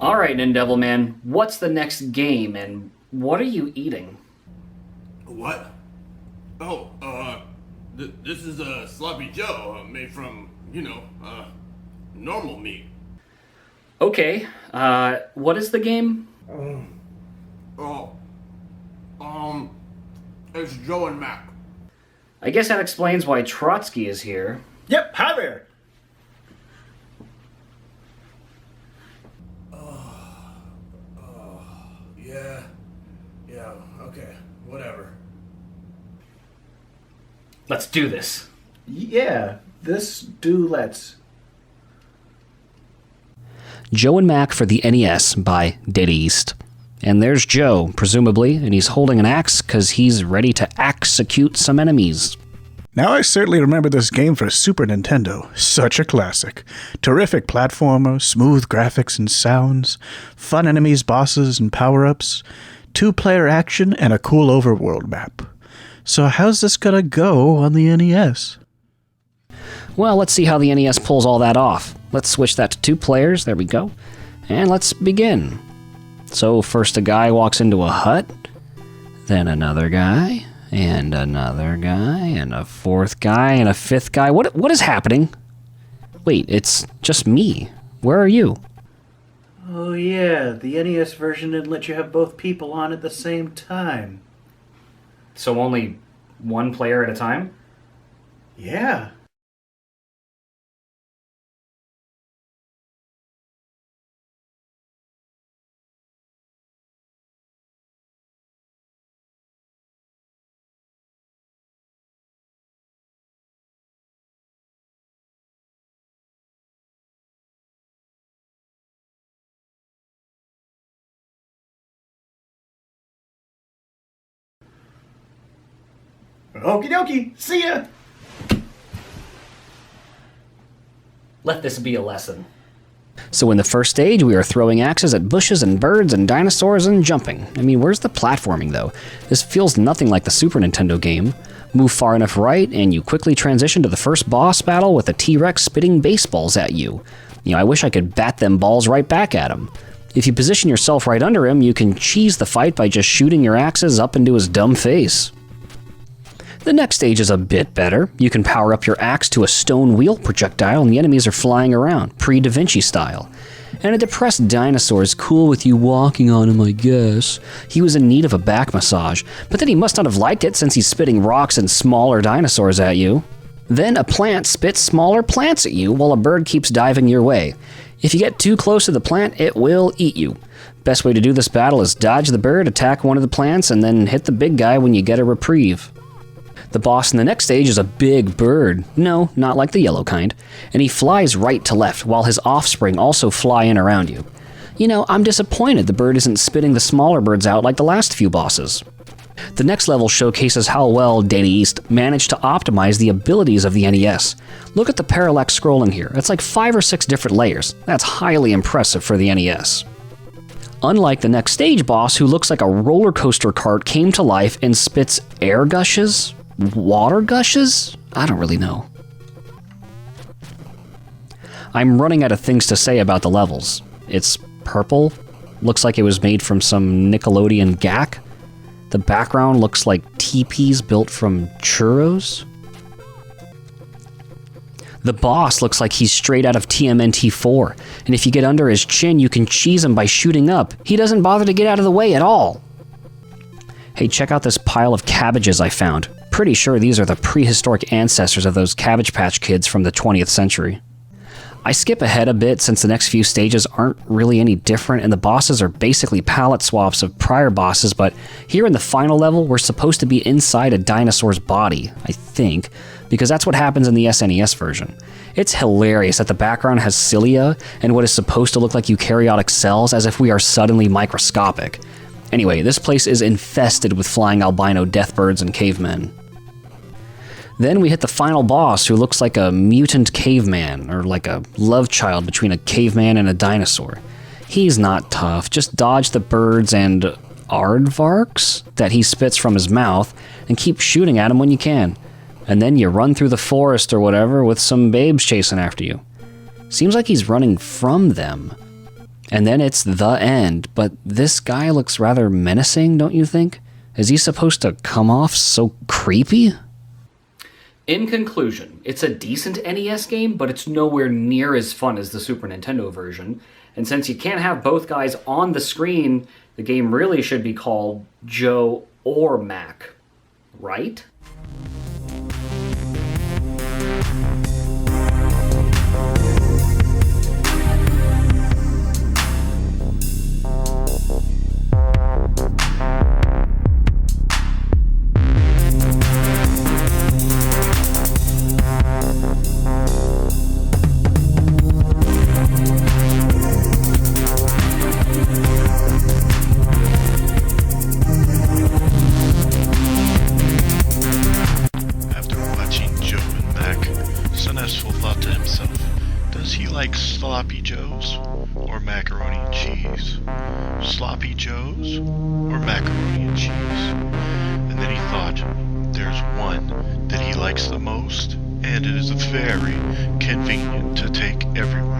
Alright, Nindevil Man, what's the next game and what are you eating? What? Oh, this is a sloppy Joe made from, normal meat. Okay, what is the game? Oh, it's Joe and Mac. I guess that explains why Trotsky is here. Yep, hi there. Yeah, okay, whatever. Let's do this. Yeah, let's. Joe and Mac for the NES by Dead East. And there's Joe, presumably, and he's holding an axe because he's ready to execute some enemies. Now I certainly remember this game for Super Nintendo. Such a classic. Terrific platformer, smooth graphics and sounds, fun enemies, bosses, and power-ups, two-player action, and a cool overworld map. So how's this gonna go on the NES? Well, let's see how the NES pulls all that off. Let's switch that to 2 players, there we go. And let's begin. So first a guy walks into a hut, then another guy, and another guy, and a 4th guy, and a 5th guy. What is happening? Wait, it's just me. Where are you? Oh yeah, the NES version didn't let you have both people on at the same time. So only 1 player at a time? Yeah. Okie dokie, see ya! Let this be a lesson. So in the first stage, we are throwing axes at bushes and birds and dinosaurs and jumping. I mean, where's the platforming, though? This feels nothing like the Super Nintendo game. Move far enough right, and you quickly transition to the first boss battle with a T-Rex spitting baseballs at you. I wish I could bat them balls right back at him. If you position yourself right under him, you can cheese the fight by just shooting your axes up into his dumb face. The next stage is a bit better. You can power up your axe to a stone wheel projectile and the enemies are flying around, pre-Da Vinci style. And a depressed dinosaur is cool with you walking on him, I guess. He was in need of a back massage, but then he must not have liked it since he's spitting rocks and smaller dinosaurs at you. Then a plant spits smaller plants at you while a bird keeps diving your way. If you get too close to the plant, it will eat you. Best way to do this battle is dodge the bird, attack one of the plants, and then hit the big guy when you get a reprieve. The boss in the next stage is a big bird. No, not like the yellow kind. And he flies right to left, while his offspring also fly in around you. I'm disappointed the bird isn't spitting the smaller birds out like the last few bosses. The next level showcases how well Dead East managed to optimize the abilities of the NES. Look at the parallax scrolling here. It's like 5 or 6 different layers. That's highly impressive for the NES. Unlike the next stage boss, who looks like a roller coaster cart came to life and spits air gushes? Water gushes? I don't really know. I'm running out of things to say about the levels. It's purple. Looks like it was made from some Nickelodeon gack. The background looks like teepees built from churros. The boss looks like he's straight out of TMNT 4, and if you get under his chin, you can cheese him by shooting up. He doesn't bother to get out of the way at all. Hey, check out this pile of cabbages I found. Pretty sure these are the prehistoric ancestors of those Cabbage Patch Kids from the 20th century. I skip ahead a bit since the next few stages aren't really any different and the bosses are basically palette swaps of prior bosses, but here in the final level we're supposed to be inside a dinosaur's body, I think, because that's what happens in the SNES version. It's hilarious that the background has cilia and what is supposed to look like eukaryotic cells as if we are suddenly microscopic. Anyway, this place is infested with flying albino deathbirds and cavemen. Then we hit the final boss, who looks like a mutant caveman, or like a love child between a caveman and a dinosaur. He's not tough, just dodge the birds and aardvarks that he spits from his mouth, and keep shooting at him when you can. And then you run through the forest or whatever with some babes chasing after you. Seems like he's running from them. And then it's the end, but this guy looks rather menacing, don't you think? Is he supposed to come off so creepy? In conclusion, it's a decent NES game, but it's nowhere near as fun as the Super Nintendo version. And since you can't have both guys on the screen, the game really should be called Joe or Mac, right? Sloppy Joes or macaroni and cheese? Sloppy Joes or macaroni and cheese? And then he thought, there's one that he likes the most, and it is very convenient to take everywhere.